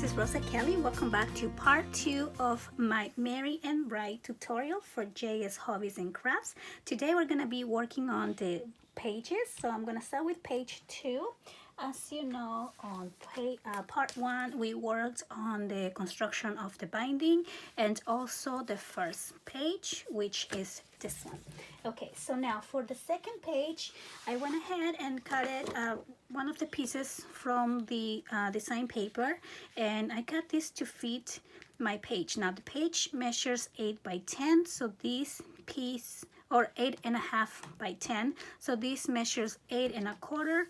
is Rosa Kelly. Welcome back to part 2 of my Merry and Bright tutorial for JS Hobbies and Crafts. Today we're going to be working on the pages. So I'm going to start with page 2. As you know, on part 1 we worked on the construction of the binding and also the first page, which is this one. Okay, so now for the second page, I went ahead and cut it one of the pieces from the design paper, and I cut this to fit my page. Now the page measures 8 by 10, so this piece, or 8.5 by 10, so this measures 8.25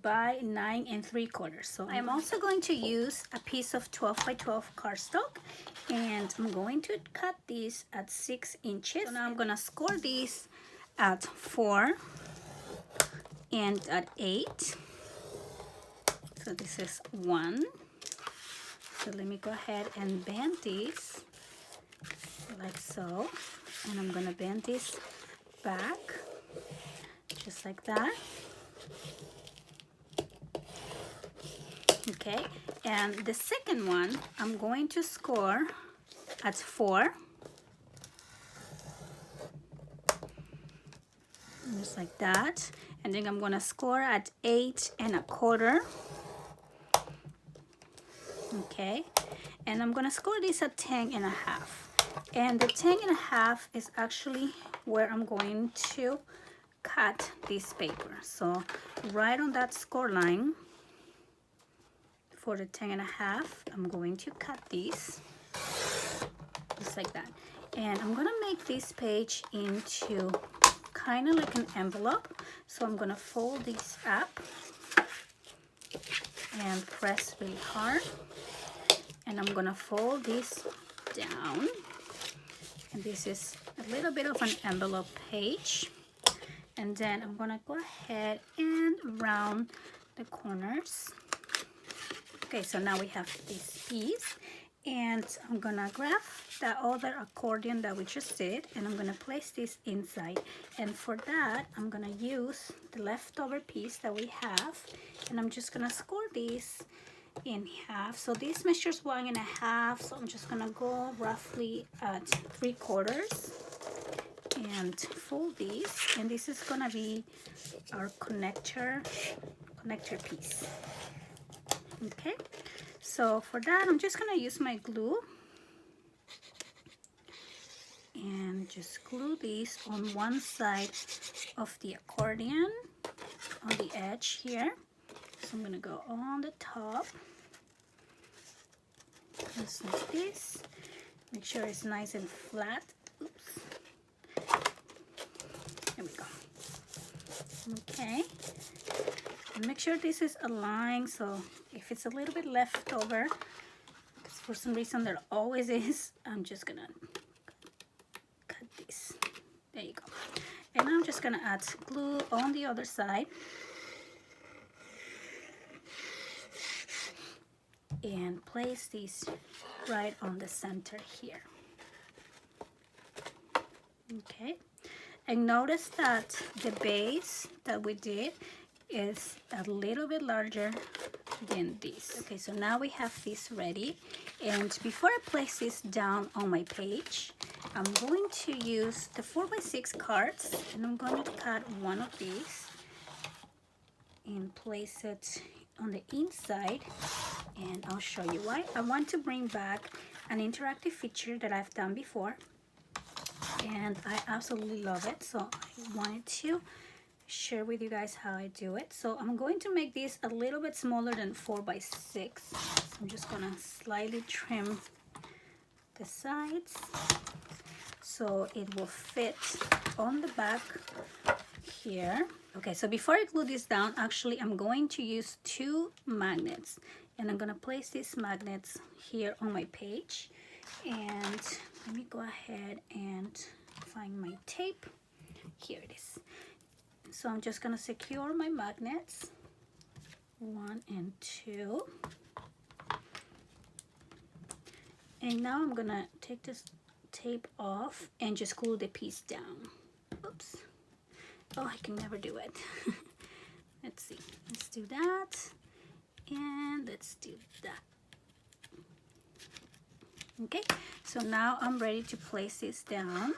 by 9.75. So I'm also going to use a piece of 12 by 12 cardstock, and I'm going to cut this at 6 inches. So now I'm gonna score these at 4 and at 8. So this is 1. So let me go ahead and bend this like so, and I'm gonna bend this back just like that. Okay, and the second one I'm going to score at 4, just like that, and then I'm gonna score at 8.25. Okay, and I'm gonna score this at 10.5, and the 10.5 is actually where I'm going to cut this paper. So right on that score line for the 10.5, I'm going to cut these just like that, and I'm gonna make this page into kind of like an envelope. So I'm gonna fold this up and press really hard, and I'm gonna fold this down, and this is a little bit of an envelope page. And then I'm gonna go ahead and round the corners. Okay, so now we have this piece, and I'm gonna grab that other accordion that we just did, and I'm gonna place this inside. And for that, I'm gonna use the leftover piece that we have, and I'm just gonna score this in half. So this measures 1.5, so I'm just gonna go roughly at 3/4 and fold these, and this is gonna be our connector piece. Okay, so for that I'm just gonna use my glue and just glue these on one side of the accordion on the edge here. So I'm gonna go on the top just like this. Make sure it's nice and flat. Oops. There we go. Okay, and make sure this is aligned. So if it's a little bit left over, because for some reason there always is, I'm just gonna cut this. There you go. And I'm just gonna add glue on the other side and place these right on the center here. Okay, and notice that the base that we did is a little bit larger than this. Okay, so now we have this ready, and before I place this down on my page, I'm going to use the 4x6 cards, and I'm going to cut one of these and place it on the inside, and I'll show you why. I want to bring back an interactive feature that I've done before, and I absolutely love it, so I wanted to share with you guys how I do it. So I'm going to make this a little bit smaller than 4x6. So I'm just gonna slightly trim the sides so it will fit on the back here. Okay, so before I glue this down, actually I'm going to use 2 magnets, and I'm gonna place these magnets here on my page. And let me go ahead and find my tape. Here it is. So I'm just gonna secure my magnets, 1 and 2. And now I'm gonna take this tape off and just glue the piece down. Oops. Oh, I can never do it. Let's see. Let's do that. And let's do that. Okay, so now I'm ready to place this down.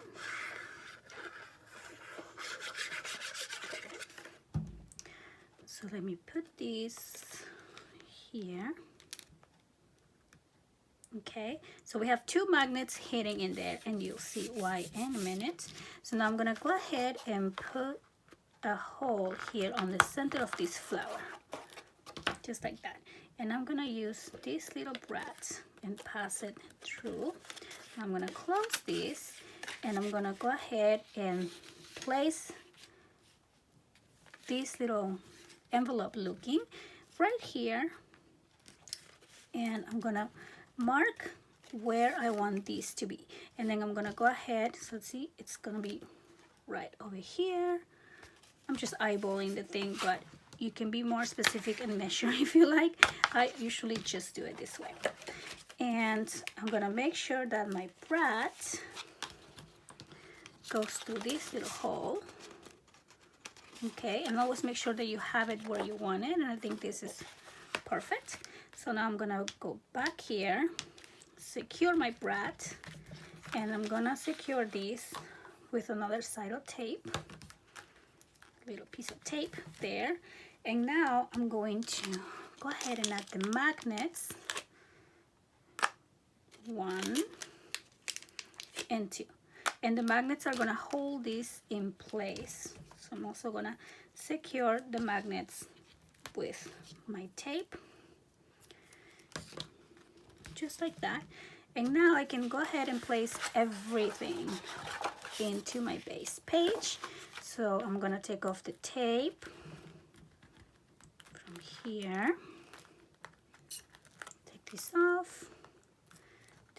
So let me put this here. Okay, so we have 2 magnets hitting in there, and you'll see why in a minute. So now I'm gonna go ahead and put a hole here on the center of this flower, just like that. And I'm gonna use this little brat and pass it through. I'm gonna close this, and I'm gonna go ahead and place this little envelope looking right here, and I'm gonna mark where I want these to be, and then I'm gonna go ahead, so see, it's gonna be right over here. I'm just eyeballing the thing, but you can be more specific and measure if you like. I usually just do it this way. And I'm gonna make sure that my brat goes through this little hole. Okay, and always make sure that you have it where you want it, and I think this is perfect. So now I'm gonna go back here, secure my brat, and I'm gonna secure this with another side of tape, little piece of tape there. And now I'm going to go ahead and add the magnets, 1 and 2, and the magnets are gonna hold this in place. So I'm also gonna secure the magnets with my tape, just like that. And now I can go ahead and place everything into my base page. So I'm gonna take off the tape from here, take this off,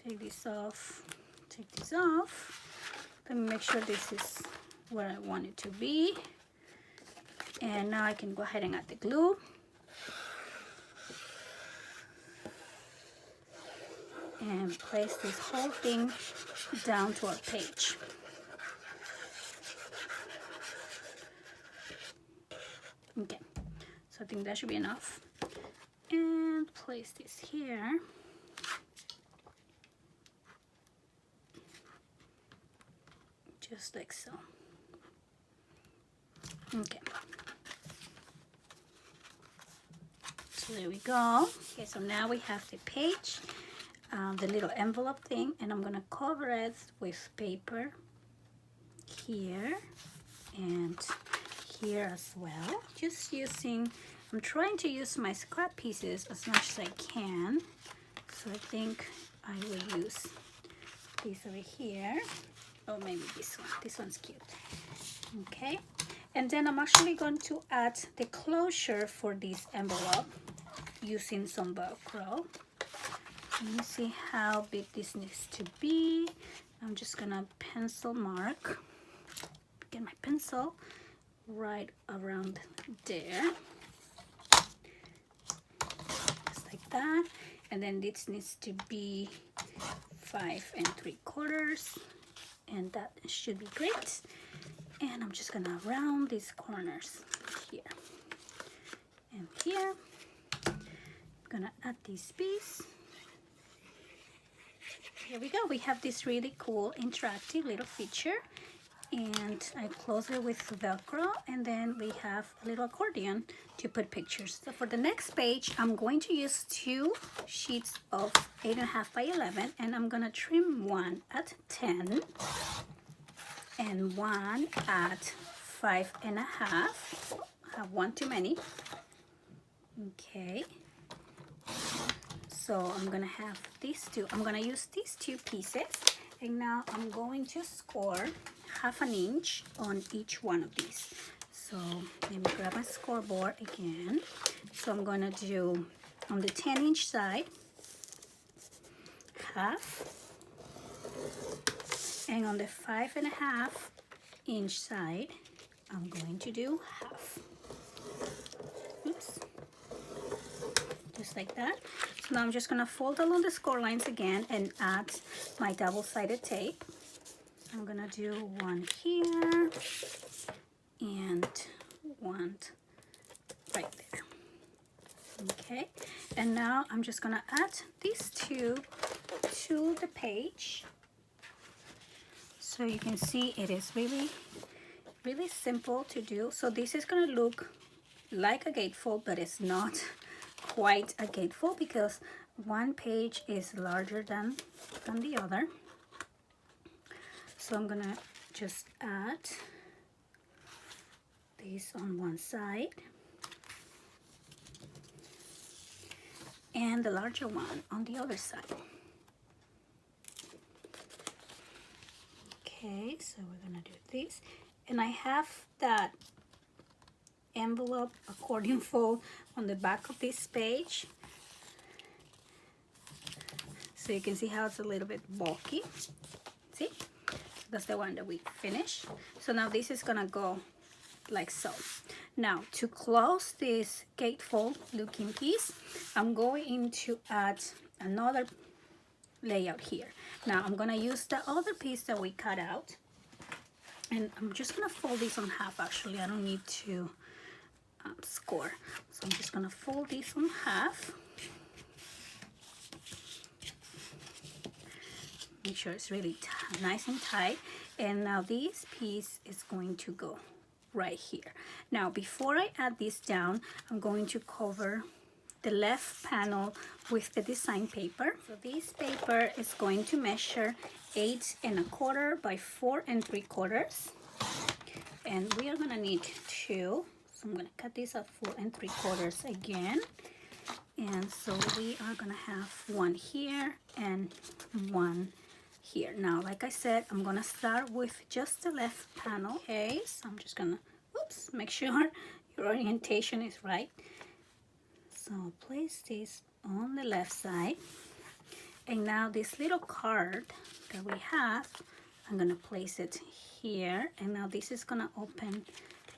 take this off, take this off. Let me make sure this is where I want it to be. And now I can go ahead and add the glue. And place this whole thing down to our page. Okay, so I think that should be enough. And place this here. Just like so. Okay. So there we go. Okay, so now we have the page, the little envelope thing, and I'm gonna cover it with paper here and here as well. Just using, I'm trying to use my scrap pieces as much as I can. So I think I will use this over here. Oh, maybe this one. This one's cute. Okay. And then I'm actually going to add the closure for this envelope using some Velcro. Let me see how big this needs to be. I'm just gonna pencil mark, get my pencil right around there, just like that. And then this needs to be 5 3/4, and that should be great. And I'm just gonna round these corners here and here. I'm gonna add this piece. Here we go. We have this really cool interactive little feature, and I close it with Velcro, and then we have a little accordion to put pictures. So for the next page, I'm going to use 2 sheets of 8.5 by 11, and I'm gonna trim one at 10 and one at 5.5. I have one too many. Okay. So I'm gonna have these 2. I'm gonna use these 2 pieces, and now I'm going to score 1/2 inch on each one of these. So let me grab my scoreboard again. So I'm gonna do on the 10-inch side, 1/2, and on the 5.5-inch side, I'm going to do 1/2. Oops. Just like that. So now I'm just gonna fold along the score lines again and add my double-sided tape. I'm gonna do one here and one right there. Okay, and now I'm just gonna add these two to the page. So you can see it is really simple to do. So this is gonna look like a gatefold, but it's not quite a gatefold because one page is larger than the other. So I'm gonna just add this on one side and the larger one on the other side. Okay, so we're gonna do this, and I have that envelope accordion fold on the back of this page, so you can see how it's a little bit bulky. See, that's the one that we finished. So now this is gonna go like so. Now to close this gatefold looking piece, I'm going to add another layout here. Now I'm gonna use the other piece that we cut out, and I'm just gonna fold this on half. Actually, I don't need to score, so I'm just gonna fold this on half. Make sure it's really nice and tight. And now this piece is going to go right here. Now before I add this down, I'm going to cover the left panel with the design paper. So this paper is going to measure 8 1/4 by 4 3/4, and we are gonna need 2. So I'm gonna cut this at 4 3/4 again, and so we are gonna have one here and one here. Now, like I said, I'm gonna start with just the left panel. Okay, so I'm just gonna, oops, make sure your orientation is right. So I'll place this on the left side, and now this little card that we have, I'm gonna place it here, and now this is gonna open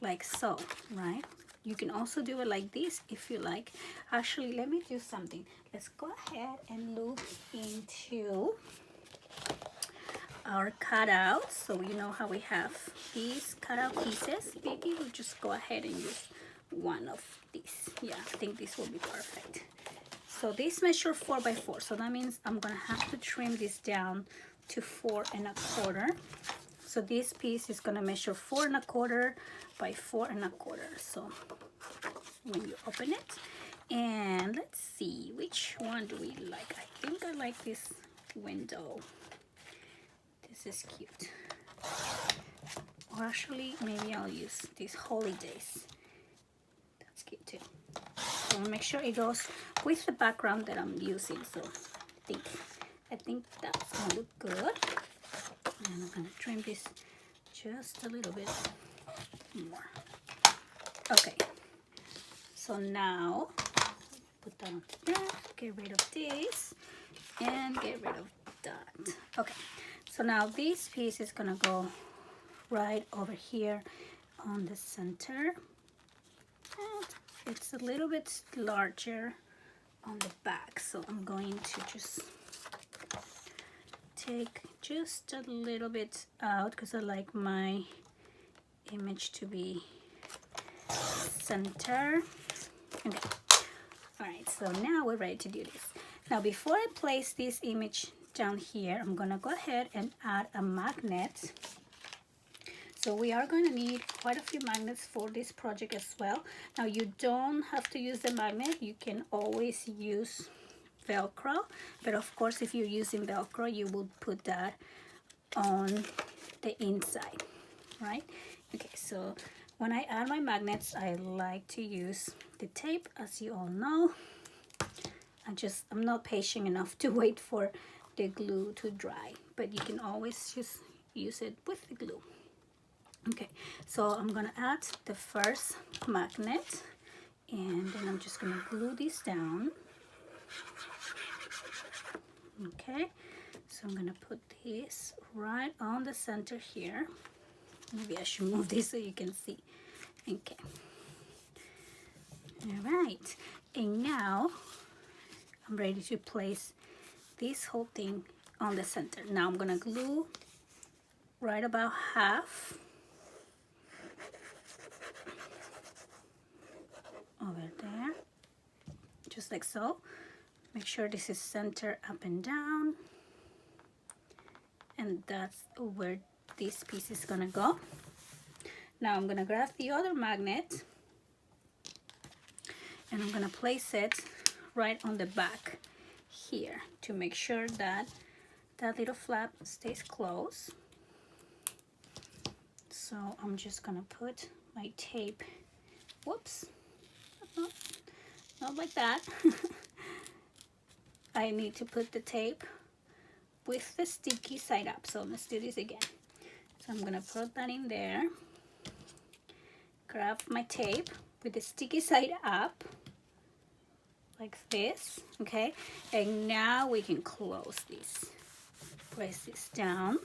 like so, right? You can also do it like this if you like. Actually, let me do something. Let's go ahead and look into our cutouts. So you know how we have these cutout pieces. Maybe we'll just go ahead and use one of these. Yeah, I think this will be perfect. So this measures 4 by 4, so that means I'm gonna have to trim this down to 4 1/4. So this piece is gonna measure 4 1/4 by 4 1/4. So when you open it, and let's see, which one do we like? I think I like this window. This is cute. Or actually, maybe I'll use these holidays. That's cute too. So I'll make sure it goes with the background that I'm using. So I think that's gonna look good. And I'm gonna trim this just a little bit more. Okay. So now put that on there. Get rid of this and get rid of that. Okay. So now this piece is gonna go right over here on the center. And it's a little bit larger on the back, so I'm going to just take just a little bit out because I like my image to be center. Okay. All right, so now we're ready to do this. Now before I place this image down here, I'm gonna go ahead and add a magnet. So we are going to need quite a few magnets for this project as well. Now you don't have to use the magnet, you can always use Velcro, but of course if you're using Velcro you will put that on the inside, right? Okay, so when I add my magnets, I like to use the tape, as you all know. I'm not patient enough to wait for the glue to dry, but you can always just use it with the glue. Okay, so I'm gonna add the first magnet, and then I'm just gonna glue this down. Okay, so I'm gonna put this right on the center here. Maybe I should move this so you can see. Okay, all right, and now I'm ready to place this whole thing on the center. Now I'm gonna glue right about half over there. just like so. Make sure this is center up and down, and that's where this piece is gonna go. Now I'm gonna grab the other magnet and I'm gonna place it right on the back here to make sure that that little flap stays closed. So I'm just gonna put my tape, whoops, not like that. I need to put the tape with the sticky side up. So let's do this again. So I'm gonna put that in there, grab my tape with the sticky side up like this, okay? And now we can close this. Press this down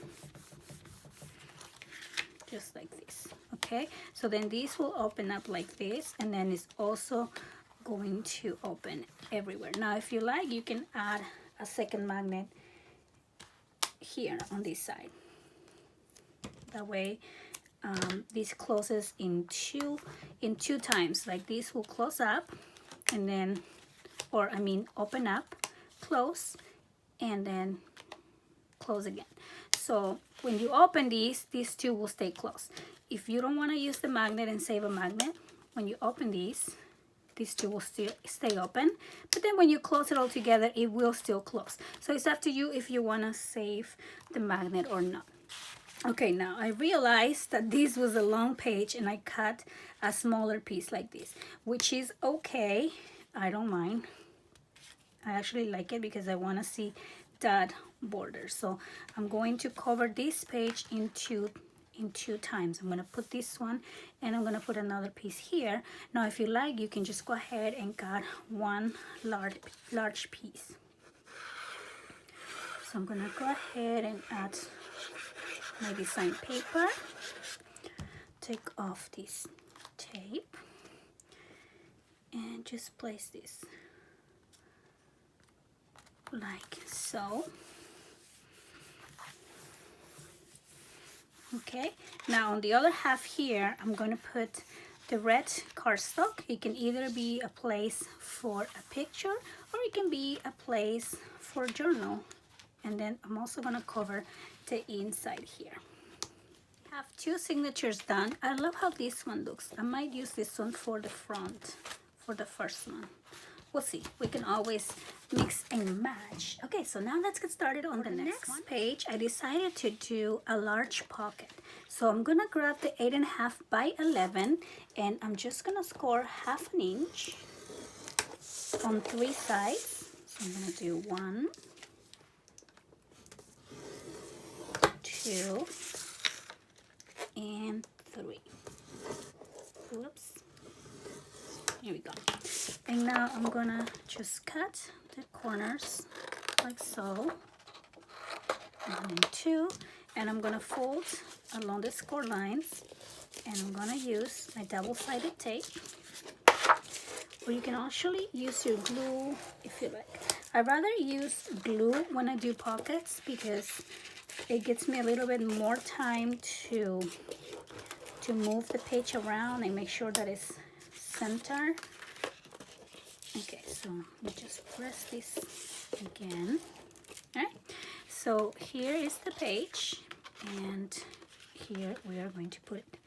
just like this, okay? So then this will open up like this, and then it's also going to open everywhere. Now if you like, you can add a second magnet here on this side. That way this closes in two times. Like this will close up, and then, or I mean open up, close, and then close again. So when you open these two will stay closed. If you don't want to use the magnet and save a magnet, when you open these two will still stay open, but then when you close it all together, it will still close. So it's up to you if you want to save the magnet or not. Okay, now I realized that this was a long page and I cut a smaller piece like this, which is okay. I don't mind. I actually like it because I want to see that border. So I'm going to cover this page in two times. I'm going to put this one and I'm going to put another piece here. Now if you like, you can just go ahead and cut one large piece. So I'm going to go ahead and add my design paper, take off this tape, and just place this like so. Okay, now on the other half here, I'm going to put the red cardstock. It can either be a place for a picture or it can be a place for a journal. And then I'm also going to cover the inside here. I have two signatures done. I love how this one looks. I might use this one for the front, for the first one. We'll see. We can always mix and match. Okay, so now let's get started on the next page. I decided to do a large pocket. So I'm gonna grab the 8.5 by 11 and I'm just gonna score 1/2 inch on 3 sides. So I'm gonna do 1, 2, and 3. Whoops. Here we go. And now I'm gonna just cut the corners like so. 1 and 2. And I'm gonna fold along the score lines. And I'm gonna use my double-sided tape. Or you can actually use your glue if you like. I'd rather use glue when I do pockets because it gives me a little bit more time to move the page around and make sure that it's center. Okay, so we just press this again. All right, so here is the page, and here we are going to put it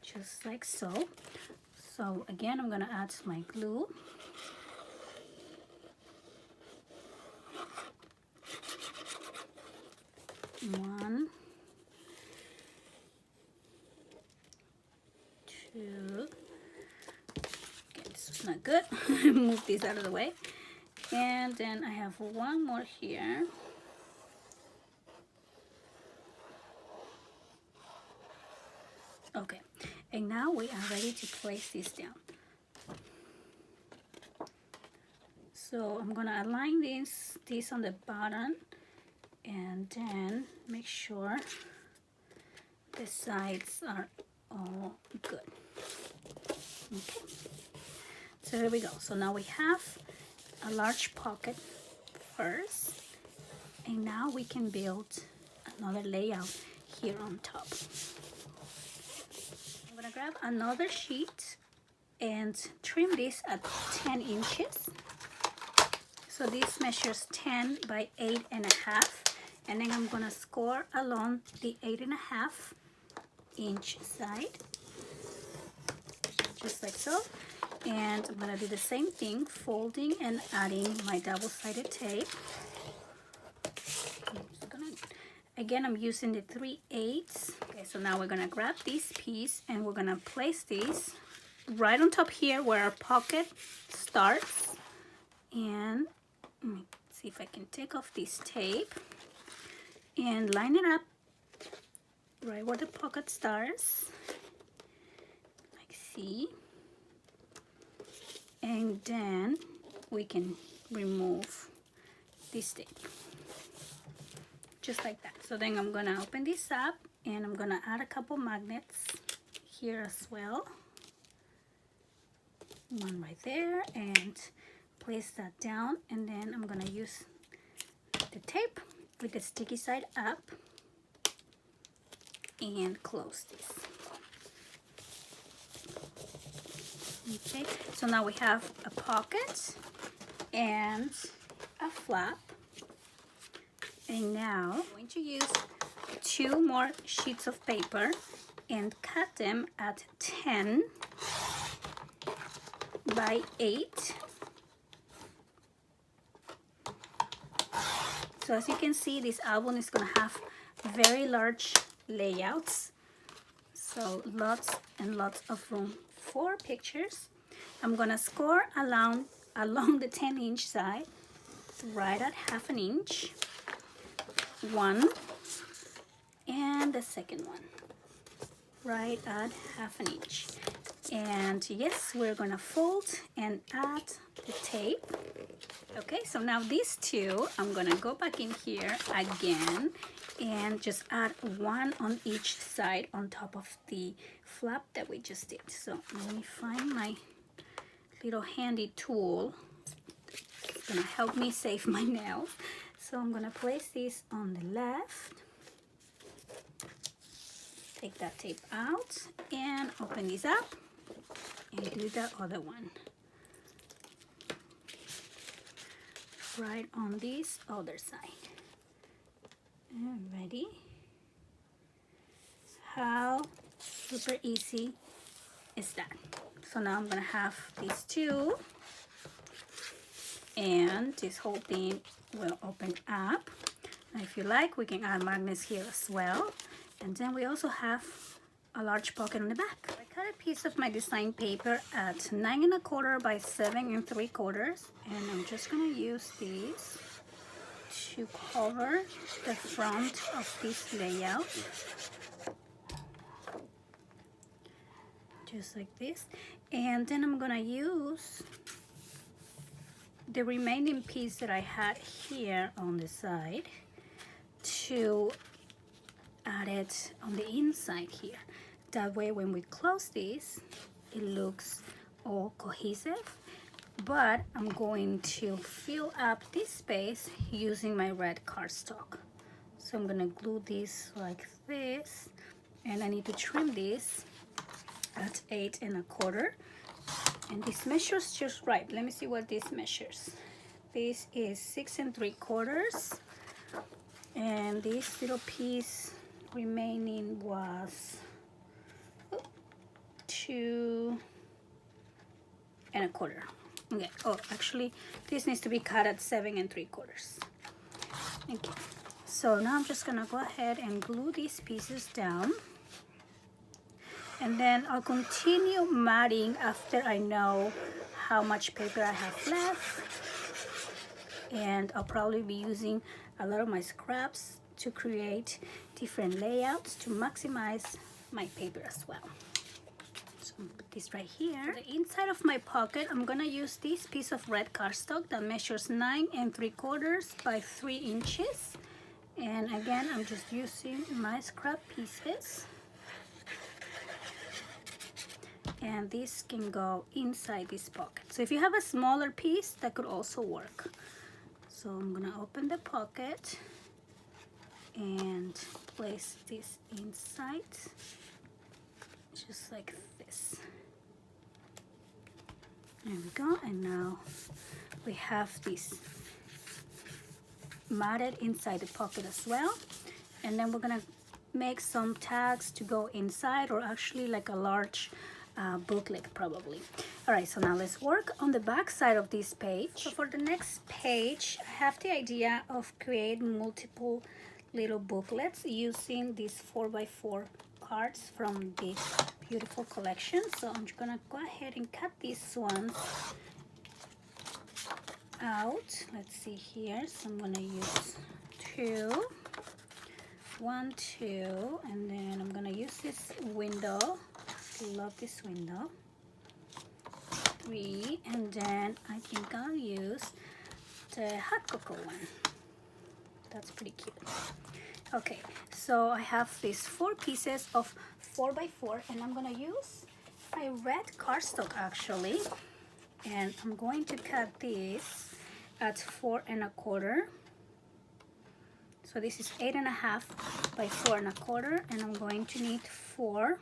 just like so. So again, I'm gonna add my glue. One, 2. Okay, this is not good. Move these out of the way. And then I have one more here. Okay, and now we are ready to place this down. So I'm gonna align this on the bottom and then make sure the sides are all good. Okay, so here we go. So now we have a large pocket first, and now we can build another layout here on top. I'm gonna grab another sheet and trim this at 10 inches. So this measures 10 by 8.5, and then I'm gonna score along the 8.5 inch side, just like so. And I'm gonna do the same thing, folding and adding my double-sided tape. Again, I'm using the 3/8. Okay, so now we're gonna grab this piece and we're gonna place this right on top here where our pocket starts. And let me see if I can take off this tape and line it up right where the pocket starts, like see. And then we can remove this tape, just like that. So then I'm gonna open this up and I'm gonna add a couple magnets here as well. One right there, and place that down, and then I'm gonna use the tape with the sticky side up and close this. Okay, so now we have a pocket and a flap, and now I'm going to use 2 more sheets of paper and cut them at 10 by 8. So as you can see, this album is going to have very large layouts, so lots and lots of room for pictures. I'm going to score along the 10-inch side, right at 1/2 inch, one, and the second one right at 1/2 inch. And yes, we're going to fold and add the tape. Okay, so now these two, I'm gonna go back in here again and just add 1 on each side on top of the flap that we just did. So let me find my little handy tool. It's gonna help me save my nails. So I'm gonna place this on the left, take that tape out and open this up and do the other one right on this other side. And ready? How super easy is that? So now I'm gonna have these two, and this whole thing will open up. Now if you like, we can add magnets here as well. And then we also have a large pocket on the back. I cut a piece of my design paper at 9 1/4 by 7 3/4, and I'm just gonna use this to cover the front of this layout, just like this. And then I'm gonna use the remaining piece that I had here on the side to add it on the inside here. That way when we close this, it looks all cohesive. But I'm going to fill up this space using my red cardstock. So I'm gonna glue this like this, and I need to trim this at 8 1/4. And this measures just right. Let me see what this measures. This is 6 3/4, and this little piece remaining was 2 1/4. Okay. Oh, actually, this needs to be cut at 7 3/4. Okay. So now I'm just gonna go ahead and glue these pieces down, and then I'll continue matting after I know how much paper I have left. And I'll probably be using a lot of my scraps to create different layouts to maximize my paper as well. So I'm gonna put this right here. For the inside of my pocket, I'm gonna use this piece of red cardstock that measures 9 3/4 by 3 inches. And again, I'm just using my scrap pieces. And this can go inside this pocket. So if you have a smaller piece, that could also work. So I'm gonna open the pocket and place this inside, just like this. There we go. And now we have this matted inside the pocket as well. And then we're gonna make some tags to go inside, or actually like a large booklet probably. All right, so now let's work on the back side of this page. So for the next page, I have the idea of creating multiple little booklets using these 4x4 cards from this beautiful collection. So I'm just gonna go ahead and cut these ones out. Let's see here. So I'm gonna use 2, 1, 2, and then I'm gonna use this window. Love this window. 3, and then I think I'll use the hot cocoa one. That's pretty cute. Okay, so I have these 4 pieces of 4x4, and I'm gonna use my red cardstock actually, and I'm going to cut this at 4 1/4. So this is 8 1/2 by 4 1/4, and I'm going to need 4.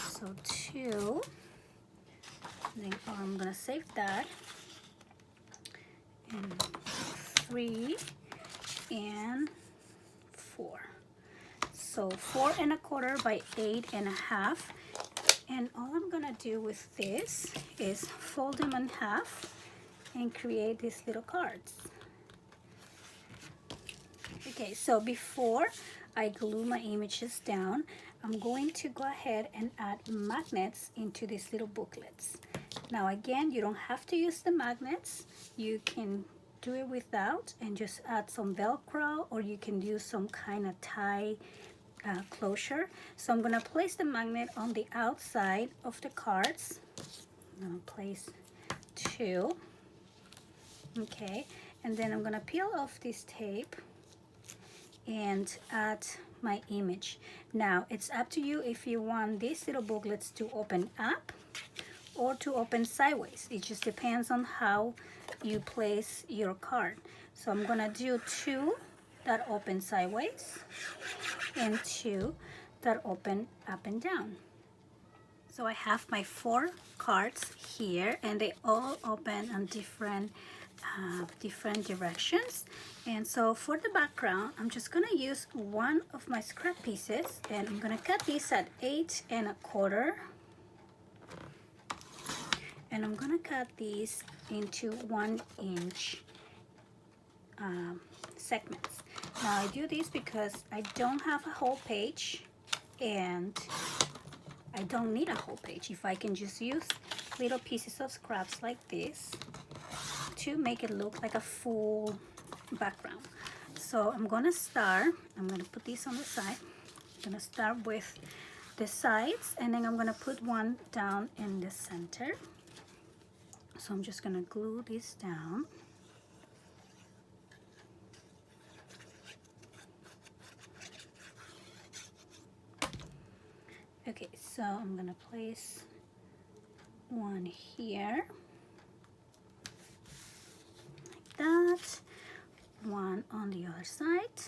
So 2, then I'm gonna save that, and 3 and 4. So 4 1/4 by 8 1/2, and all I'm gonna do with this is fold them in half and create these little cards. Okay, so before I glue my images down, I'm going to go ahead and add magnets into these little booklets. Now again, you don't have to use the magnets. You can do it without and just add some Velcro, or you can use some kind of tie closure. So I'm gonna place the magnet on the outside of the cards. I'm gonna place 2. Okay, and then I'm gonna peel off this tape and add my image. Now it's up to you if you want these little booklets to open up or to open sideways. It just depends on how you place your card. So I'm gonna do 2 that open sideways and 2 that open up and down. So I have my 4 cards here, and they all open on different directions. And so for the background, I'm just gonna use one of my scrap pieces, and I'm gonna cut these at 8 1/4, and I'm gonna cut these into 1-inch segments. Now I do this because I don't have a whole page, and I don't need a whole page. If I can just use little pieces of scraps like this to make it look like a full background. So I'm gonna put these on the side. I'm gonna start with the sides, and then I'm gonna put one down in the center. So I'm just gonna glue this down. Okay, so I'm gonna place one here, like that, one on the other side,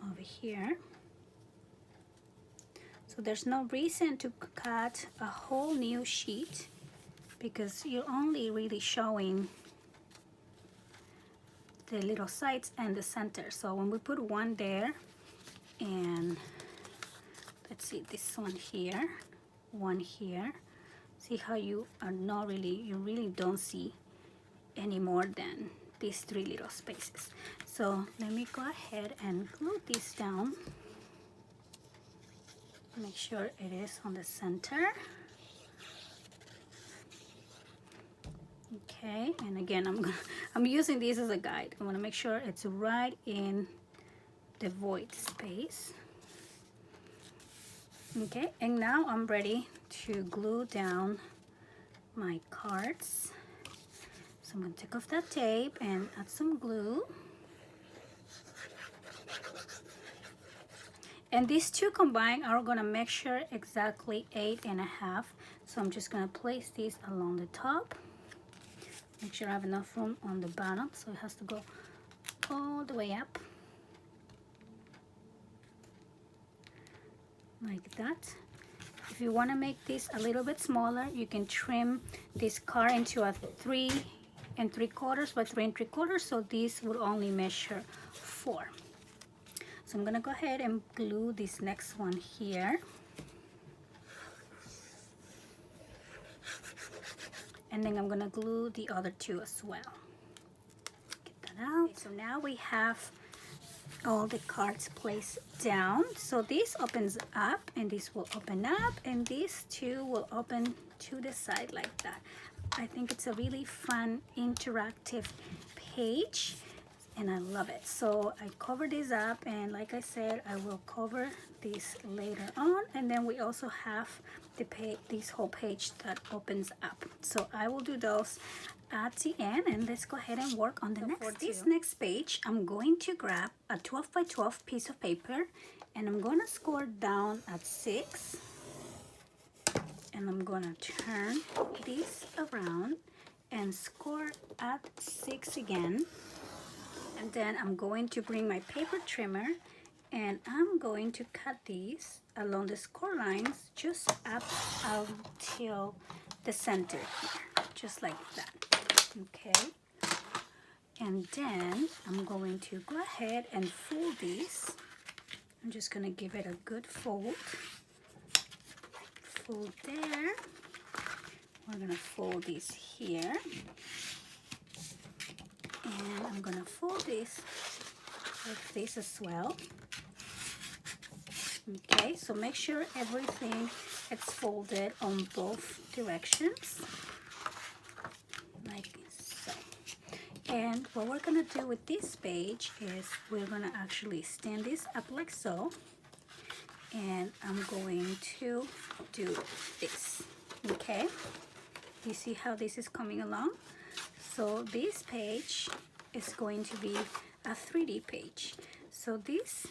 over here. So there's no reason to cut a whole new sheet, because you're only really showing the little sides and the center. So when we put one there, and let's see, this one here, one here, see how you really don't see any more than these 3 little spaces. So let me go ahead and glue this down. Make sure it is on the center. Okay, and again, I'm using this as a guide. I want to make sure it's right in the void space. Okay, and now I'm ready to glue down my cards. So I'm going to take off that tape and add some glue. And these 2 combined are going to measure exactly 8 1/2. So I'm just going to place these along the top. Make sure I have enough room on the bottom, so it has to go all the way up, like that. If you want to make this a little bit smaller, you can trim this card into a 3 3/4 by 3 3/4, so this would only measure 4. So I'm gonna go ahead and glue this next one here. And then I'm gonna glue the other two as well. Get that out. Okay, so now we have all the cards placed down. So this opens up and this will open up and these two will open to the side like that. I think it's a really fun interactive page and I love it. So I cover this up, and like I said, I will cover this later on. And then we also have the page, this whole page that opens up. So I will do those at the end, and let's go ahead and work on the next two. For this next page, I'm going to grab a 12 by 12 piece of paper and I'm going to score down at 6. And I'm gonna turn this around and score at 6 again. And then I'm going to bring my paper trimmer and I'm going to cut these along the score lines just up until the center here, just like that. Okay. And then I'm going to go ahead and fold these. I'm just gonna give it a good fold. Fold there. We're gonna fold these here, and I'm gonna fold this like this as well. Okay, so make sure everything is folded on both directions, like so. And what we're gonna do with this page is we're gonna actually stand this up like so. And I'm going to do this. Okay, you see how this is coming along? So this page is going to be a 3D page. So this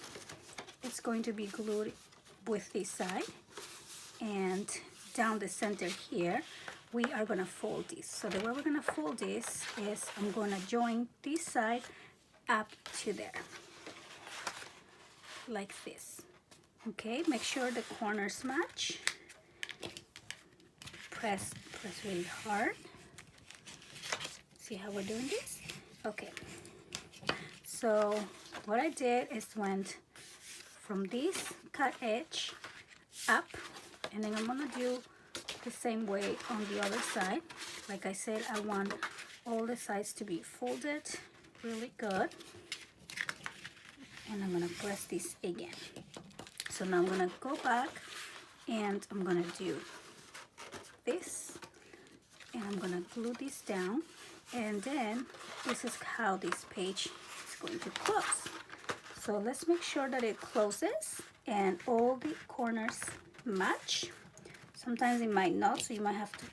is going to be glued with this side, and down the center here we are going to fold this. So the way we're going to fold this is I'm going to join this side up to there like this. Okay, make sure the corners match. Press really hard. See how we're doing this? Okay. So what I did is went from this cut edge up, and then I'm gonna do the same way on the other side. Like I said, I want all the sides to be folded really good. And I'm gonna press this again. So now I'm gonna go back and I'm gonna do this, and I'm gonna glue this down, and then this is how this page is going to close. So let's make sure that it closes and all the corners match. Sometimes it might not, so you might have to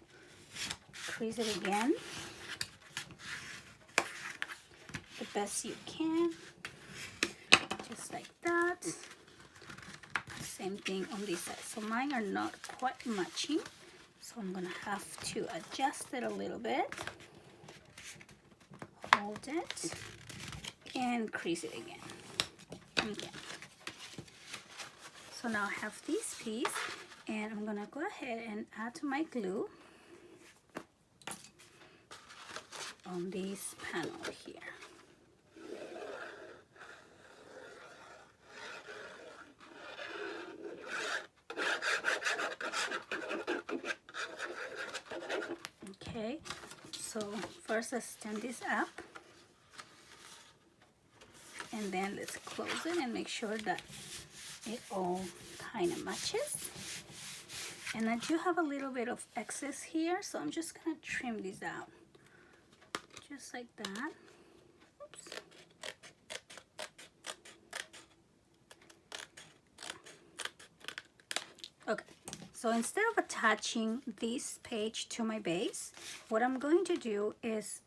crease it again the best you can, just like that. Same thing on this side. So mine are not quite matching, so I'm gonna have to adjust it a little bit, hold it, and crease it again. Okay. So now I have this piece, and I'm gonna go ahead and add my glue on this panel here. Okay, so first let's stand this up, and then let's close it and make sure that it all kind of matches. And I do have a little bit of excess here, so I'm just gonna trim these out, just like that. Oops. Okay. So instead of attaching this page to my base, what I'm going to do is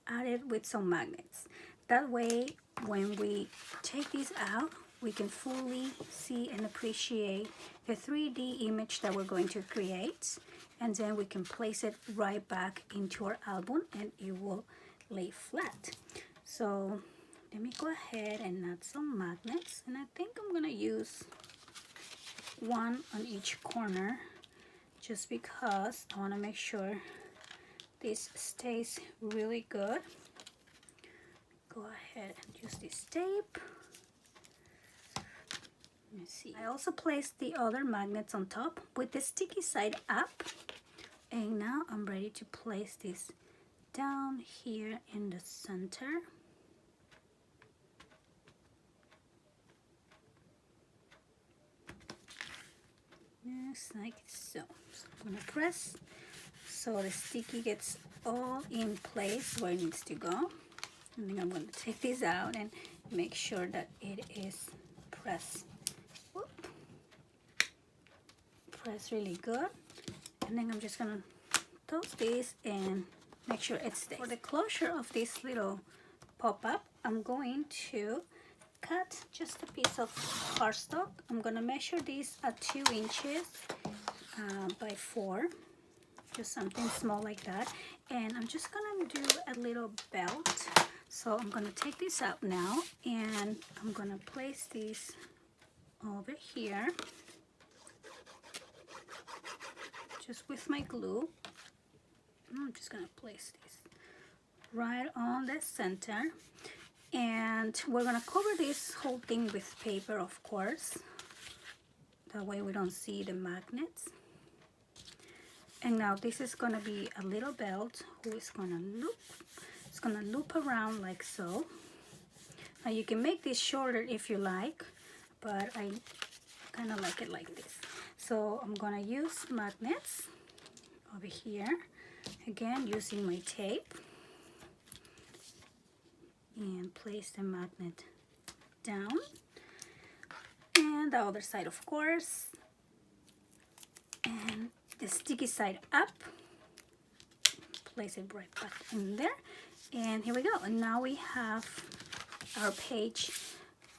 add it with some magnets. That way, when we take these out, we can fully see and appreciate the 3D image that we're going to create. And then we can place it right back into our album and it will lay flat. So let me go ahead and add some magnets. And I think I'm gonna use one on each corner, just because I want to make sure this stays really good. Go ahead and use this tape. Let me see. I also placed the other magnets on top with the sticky side up, and now I'm ready to place this down here in the center. Just like so. So I'm gonna press so the sticky gets all in place where it needs to go. And then I'm going to take this out and make sure that it is pressed. Whoop. Press really good. And then I'm just going to toast this and make sure it stays. For the closure of this little pop-up, I'm going to cut just a piece of cardstock. I'm going to measure this at 2 inches by 4. Just something small like that. And I'm just going to do a little belt. So I'm going to take this out now, and I'm going to place this over here just with my glue. I'm just going to place this right on the center, and we're going to cover this whole thing with paper, of course. That way we don't see the magnets. And now this is going to be a little belt who is going to loop. It's going to loop around like so. Now you can make this shorter if you like, but I kind of like it like this. So I'm going to use magnets over here. Again, using my tape. And place the magnet down. And the other side, of course. And the sticky side up. Place it right back in there. And here we go. And now we have our page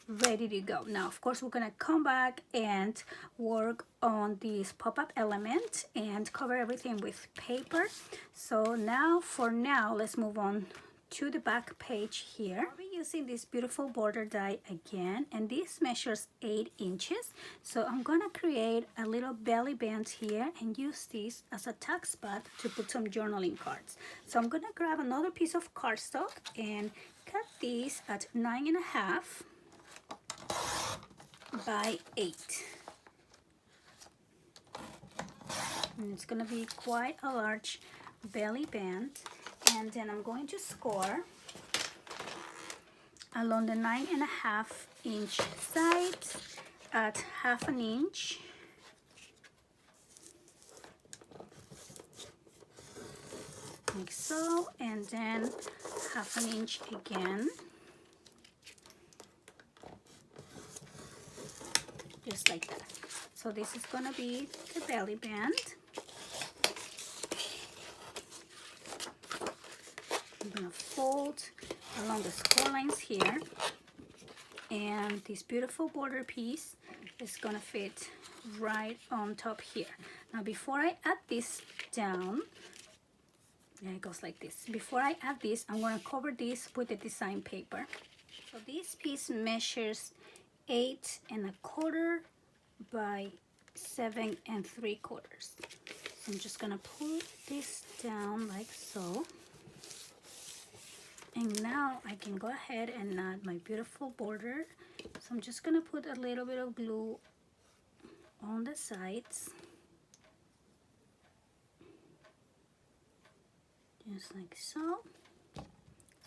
ready to go. Now, of course, we're going to come back and work on this pop-up element and cover everything with paper. So now, for now, let's move on to the back page here. I'll be using this beautiful border die again, and this measures 8 inches. So I'm gonna create a little belly band here and use this as a tack spot to put some journaling cards. So I'm gonna grab another piece of cardstock and cut these at 9.5 by 8. And it's gonna be quite a large belly band. And then I'm going to score along the 9.5 inch sides at 1/2 inch. Like so, and then 1/2 inch again. Just like that. So this is gonna be the belly band. I'm gonna fold along the score lines here, and this beautiful border piece is gonna fit right on top here. Now before I add this down, yeah, it goes like this. Before I add this, I'm gonna cover this with the design paper. So this piece measures 8.25 by 7.75. So I'm just gonna put this down like so. And now I can go ahead and add my beautiful border. So I'm just gonna put a little bit of glue on the sides. Just like so.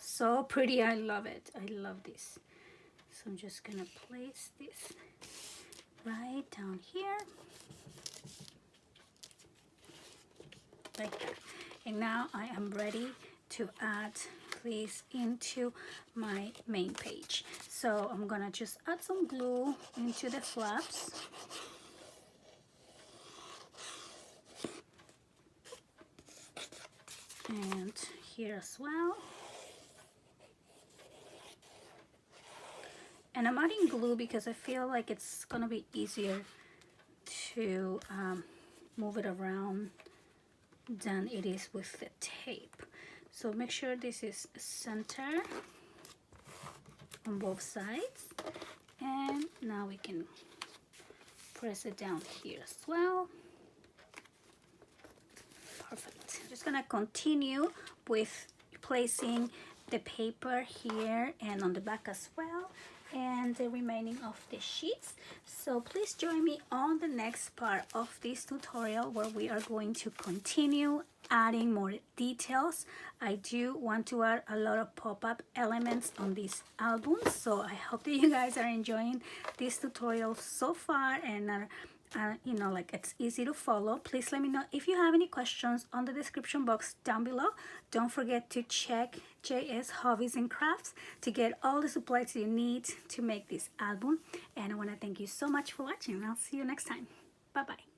So pretty, I love it. I love this. So I'm just gonna place this right down here. Like that. And now I am ready to add this into my main page. So I'm gonna just add some glue into the flaps. And here as well. And I'm adding glue because I feel like it's gonna be easier to move it around than it is with the tape. So make sure this is center on both sides. And now we can press it down here as well. Perfect. I'm just gonna continue with placing the paper here and on the back as well, and the remaining of the sheets. So please join me on the next part of this tutorial where we are going to continue adding more details. I do want to add a lot of pop-up elements on this album, so I hope that you guys are enjoying this tutorial so far and are you know, like it's easy to follow. Please let me know if you have any questions on the description box down below. Don't forget to check JS Hobbies and Crafts to get all the supplies you need to make this album. And I want to thank you so much for watching. I'll see you next time. Bye bye.